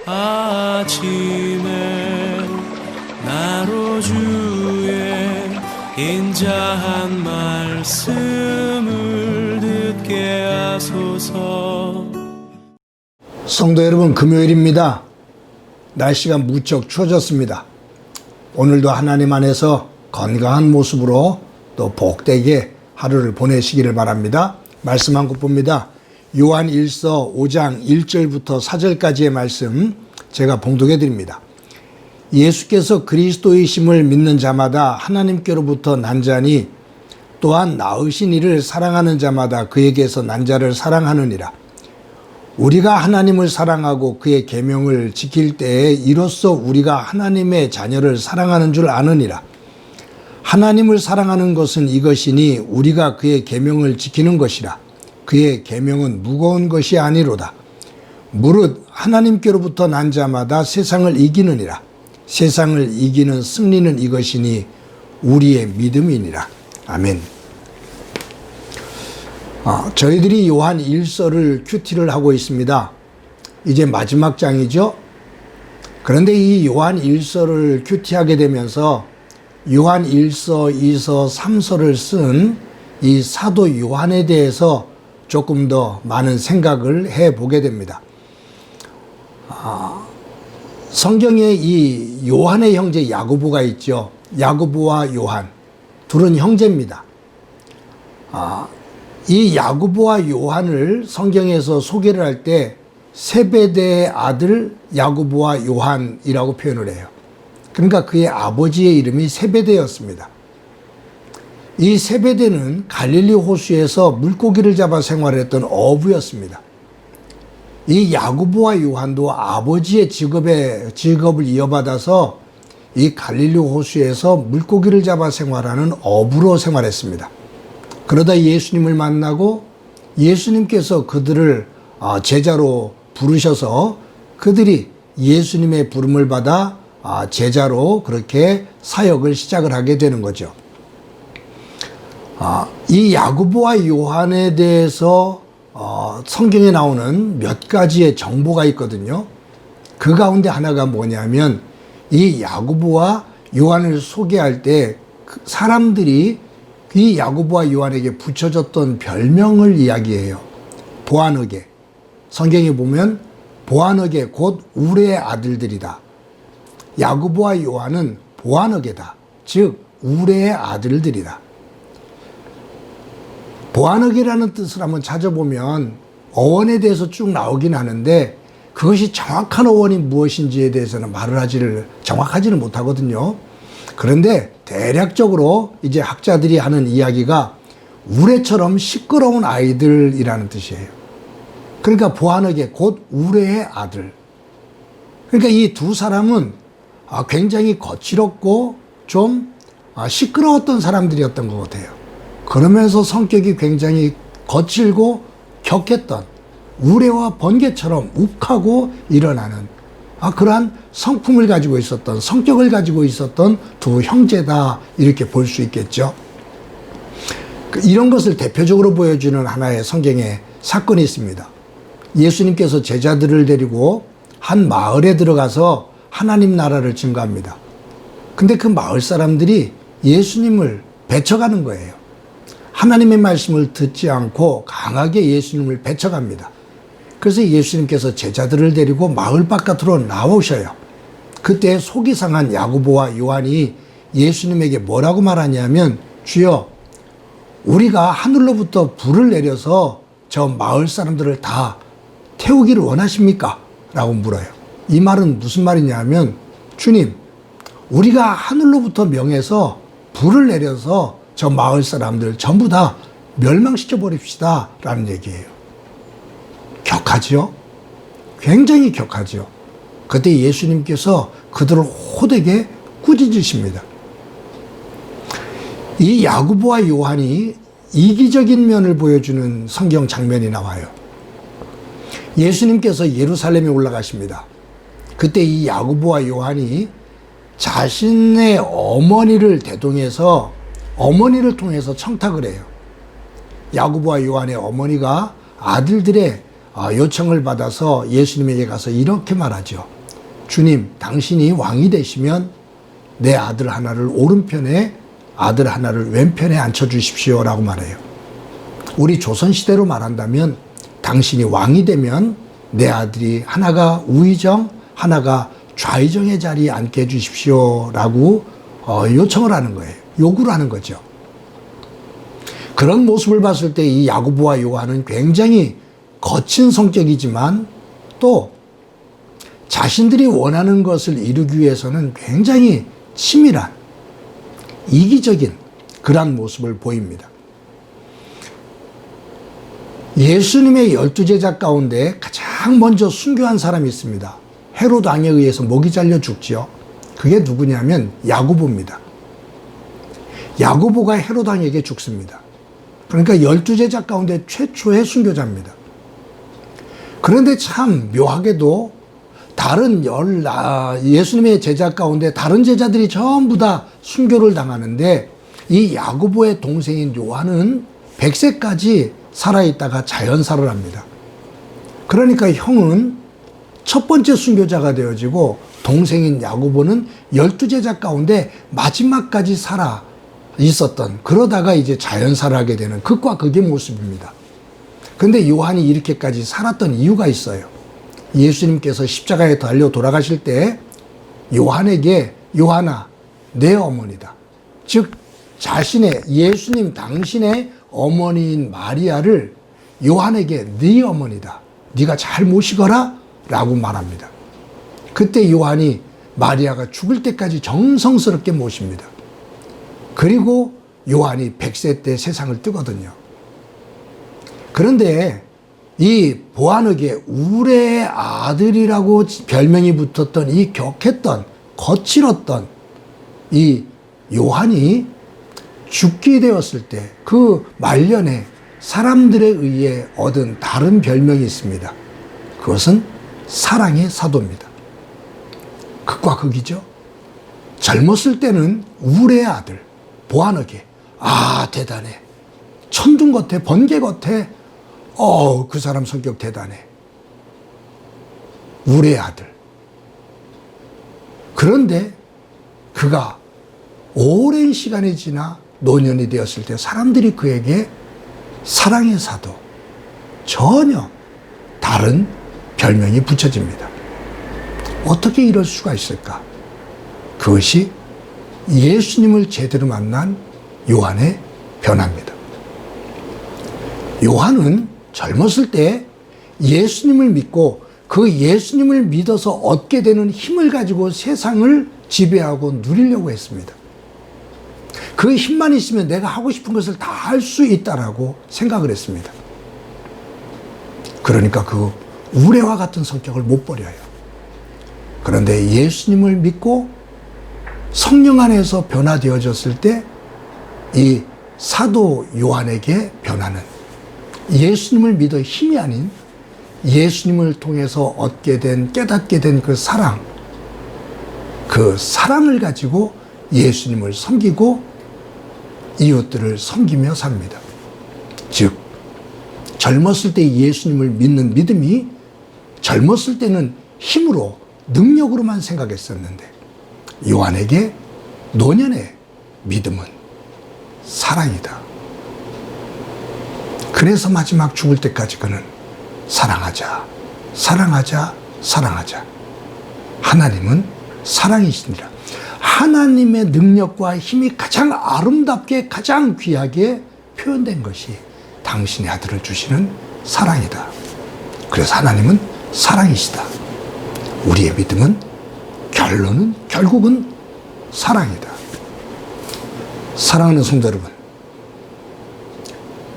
아침에 나로 주의 인자한 말씀을 듣게 하소서. 성도 여러분, 금요일입니다. 날씨가 무척 추워졌습니다. 오늘도 하나님 안에서 건강한 모습으로 또 복되게 하루를 보내시기를 바랍니다. 말씀 한 곳 봅니다. 요한 1서 5장 1절부터 4절까지의 말씀 제가 봉독해 드립니다. 예수께서 그리스도이심을 믿는 자마다 하나님께로부터 난 자니 또한 낳으신 이를 사랑하는 자마다 그에게서 난 자를 사랑하느니라. 우리가 하나님을 사랑하고 그의 계명을 지킬 때에 이로써 우리가 하나님의 자녀를 사랑하는 줄 아느니라. 하나님을 사랑하는 것은 이것이니 우리가 그의 계명을 지키는 것이라. 그의 계명은 무거운 것이 아니로다. 무릇 하나님께로부터 난 자마다 세상을 이기느니라. 세상을 이기는 승리는 이것이니 우리의 믿음이니라. 아멘. 저희들이 요한 1서를 큐티를 하고 있습니다. 이제 마지막 장이죠. 그런데 이 요한 1서를 큐티하게 되면서 요한 1서, 2서, 3서를 쓴 이 사도 요한에 대해서 조금 더 많은 생각을 해보게 됩니다. 성경에 이 요한의 형제 야고보가 있죠. 야고보와 요한, 둘은 형제입니다. 이 야고보와 요한을 성경에서 소개를 할 때 세베대의 아들 야고보와 요한이라고 표현을 해요. 그러니까 그의 아버지의 이름이 세베대였습니다. 이 세베대는 갈릴리 호수에서 물고기를 잡아 생활했던 어부였습니다. 이 야고보와 요한도 아버지의 직업을 이어받아서 이 갈릴리 호수에서 물고기를 잡아 생활하는 어부로 생활했습니다. 그러다 예수님을 만나고 예수님께서 그들을 제자로 부르셔서 그들이 예수님의 부름을 받아 제자로 그렇게 사역을 시작을 하게 되는 거죠. 이 야고보와 요한에 대해서 성경에 나오는 몇 가지의 정보가 있거든요. 그 가운데 하나가 뭐냐면 이 야고보와 요한을 소개할 때 사람들이 이 야고보와 요한에게 붙여졌던 별명을 이야기해요. 보아너게. 성경에 보면 보아너게 곧 우레의 아들들이다. 야고보와 요한은 보아너게다. 즉 우레의 아들들이다. 보아너게라는 뜻을 한번 찾아보면 어원에 대해서 쭉 나오긴 하는데 그것이 정확한 어원이 무엇인지에 대해서는 정확하지는 못하거든요. 그런데 대략적으로 이제 학자들이 하는 이야기가 우레처럼 시끄러운 아이들이라는 뜻이에요. 그러니까 보아너게 곧 우레의 아들. 그러니까 이 두 사람은 굉장히 거칠었고 좀 시끄러웠던 사람들이었던 것 같아요. 그러면서 성격이 굉장히 거칠고 격했던 우레와 번개처럼 욱하고 일어나는 그러한 성품을 가지고 있었던, 성격을 가지고 있었던 두 형제다, 이렇게 볼 수 있겠죠. 이런 것을 대표적으로 보여주는 하나의 성경의 사건이 있습니다. 예수님께서 제자들을 데리고 한 마을에 들어가서 하나님 나라를 증거합니다. 근데 그 마을 사람들이 예수님을 배척하는 거예요. 하나님의 말씀을 듣지 않고 강하게 예수님을 배척합니다. 그래서 예수님께서 제자들을 데리고 마을 바깥으로 나오셔요. 그때 속이 상한 야고보와 요한이 예수님에게 뭐라고 말하냐면, 주여, 우리가 하늘로부터 불을 내려서 저 마을 사람들을 다 태우기를 원하십니까? 라고 물어요. 이 말은 무슨 말이냐면, 주님, 우리가 하늘로부터 명해서 불을 내려서 저 마을 사람들 전부 다 멸망시켜 버립시다 라는 얘기예요. 격하죠? 굉장히 격하죠. 그때 예수님께서 그들을 호되게 꾸짖으십니다. 이 야고보와 요한이 이기적인 면을 보여주는 성경 장면이 나와요. 예수님께서 예루살렘에 올라가십니다. 그때 이 야고보와 요한이 자신의 어머니를 대동해서 어머니를 통해서 청탁을 해요. 야고보와 요한의 어머니가 아들들의 요청을 받아서 예수님에게 가서 이렇게 말하죠. 주님, 당신이 왕이 되시면 내 아들 하나를 오른편에, 아들 하나를 왼편에 앉혀주십시오 라고 말해요. 우리 조선시대로 말한다면 당신이 왕이 되면 내 아들이 하나가 우의정, 하나가 좌의정의 자리에 앉게 해주십시오 라고 요청을 하는 거예요. 요구를 하는 거죠. 그런 모습을 봤을 때 이 야고보와 요한은 굉장히 거친 성격이지만 또 자신들이 원하는 것을 이루기 위해서는 굉장히 치밀한 이기적인 그러한 모습을 보입니다. 예수님의 12제자 가운데 가장 먼저 순교한 사람이 있습니다. 헤롯 왕에 의해서 목이 잘려 죽지요. 그게 누구냐면 야고보입니다. 야고보가 헤롯 왕에게 죽습니다. 그러니까 12제자 가운데 최초의 순교자입니다. 그런데 참 묘하게도 다른 예수님의 제자 가운데 다른 제자들이 전부 다 순교를 당하는데 이 야고보의 동생인 요한은 100세까지 살아있다가 자연사를 합니다. 그러니까 형은 첫 번째 순교자가 되어지고 동생인 야고보는 12제자 가운데 마지막까지 살아 있었던, 그러다가 이제 자연사를 하게 되는 극과 극의 모습입니다. 근데 요한이 이렇게까지 살았던 이유가 있어요. 예수님께서 십자가에 달려 돌아가실 때 요한에게 요한아, 내 어머니다. 즉 자신의 예수님 당신의 어머니인 마리아를 요한에게 네 어머니다. 네가 잘 모시거라 라고 말합니다. 그때 요한이 마리아가 죽을 때까지 정성스럽게 모십니다. 그리고 요한이 100세 때 세상을 뜨거든요. 그런데 이 보아너게 우레의 아들이라고 별명이 붙었던 이 격했던 거칠었던 이 요한이 죽게 되었을 때 그 말년에 사람들에 의해 얻은 다른 별명이 있습니다. 그것은 사랑의 사도입니다. 극과 극이죠. 젊었을 때는 우레의 아들 보아너게, 아 대단해, 천둥 같아, 번개 같아, 그 사람 성격 대단해, 우레의 아들. 그런데 그가 오랜 시간이 지나 노년이 되었을 때 사람들이 그에게 사랑의 사도, 전혀 다른 별명이 붙여집니다. 어떻게 이럴 수가 있을까? 그것이 예수님을 제대로 만난 요한의 변화입니다. 요한은 젊었을 때 예수님을 믿고 그 예수님을 믿어서 얻게 되는 힘을 가지고 세상을 지배하고 누리려고 했습니다. 그 힘만 있으면 내가 하고 싶은 것을 다 할 수 있다라고 생각을 했습니다. 그러니까 그 우레와 같은 성격을 못 버려요. 그런데 예수님을 믿고 성령 안에서 변화되어졌을 때 이 사도 요한에게 변화는 예수님을 믿어 힘이 아닌 예수님을 통해서 얻게 된, 깨닫게 된 그 사랑, 그 사랑을 가지고 예수님을 섬기고 이웃들을 섬기며 삽니다. 즉 젊었을 때 예수님을 믿는 믿음이 젊었을 때는 힘으로, 능력으로만 생각했었는데 요한에게 노년의 믿음은 사랑이다. 그래서 마지막 죽을 때까지 그는 사랑하자, 사랑하자, 사랑하자. 하나님은 사랑이시니라. 하나님의 능력과 힘이 가장 아름답게, 가장 귀하게 표현된 것이 당신의 아들을 주시는 사랑이다. 그래서 하나님은 사랑이시다. 우리의 믿음은 결국은 사랑이다. 사랑하는 성도 여러분,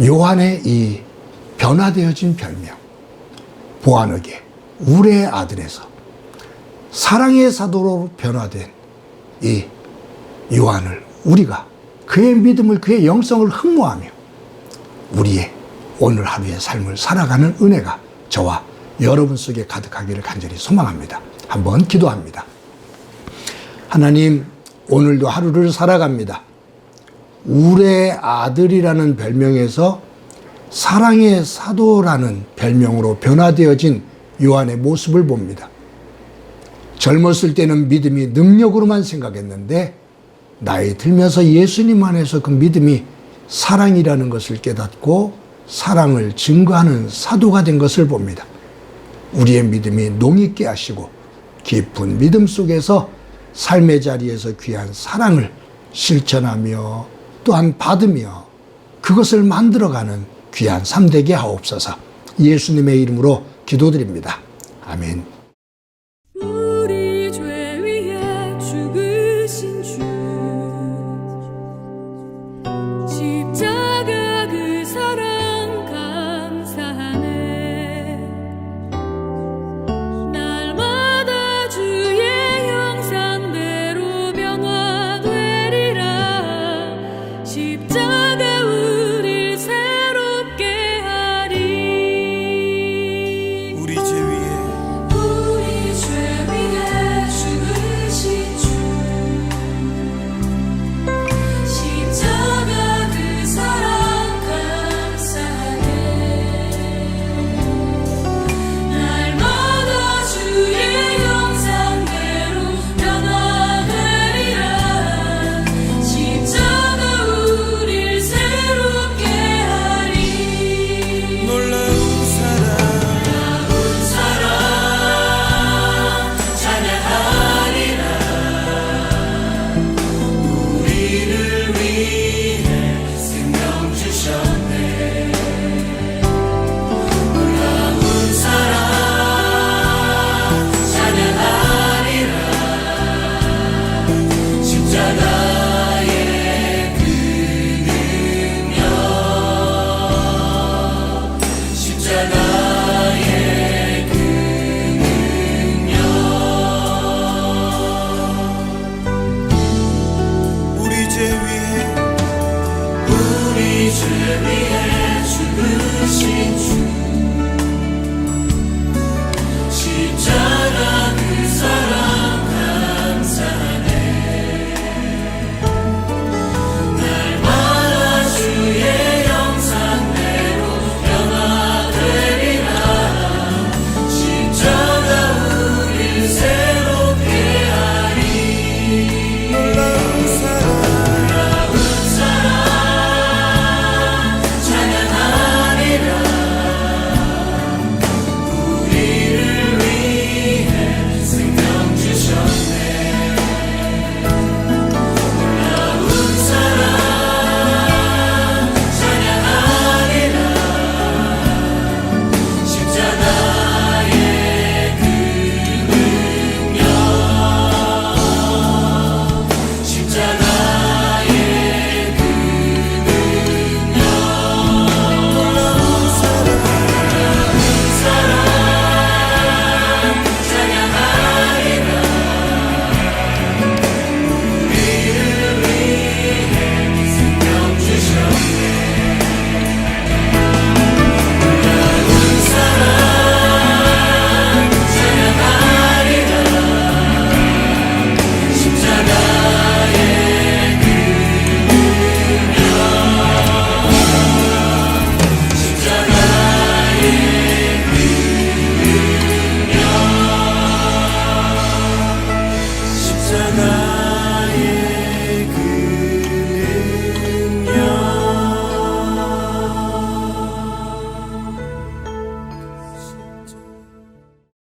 요한의 이 변화되어진 별명, 보아너게, 우레의 아들에서 사랑의 사도로 변화된 이 요한을 우리가 그의 믿음을, 그의 영성을 흠모하며 우리의 오늘 하루의 삶을 살아가는 은혜가 저와 여러분 속에 가득하기를 간절히 소망합니다. 한번 기도합니다. 하나님, 오늘도 하루를 살아갑니다. 우레의 아들이라는 별명에서 사랑의 사도라는 별명으로 변화되어진 요한의 모습을 봅니다. 젊었을 때는 믿음이 능력으로만 생각했는데 나이 들면서 예수님 안에서 그 믿음이 사랑이라는 것을 깨닫고 사랑을 증거하는 사도가 된 것을 봅니다. 우리의 믿음이 농있게 하시고 깊은 믿음 속에서 삶의 자리에서 귀한 사랑을 실천하며 또한 받으며 그것을 만들어가는 귀한 삶 되게 하옵소서. 예수님의 이름으로 기도드립니다. 아멘.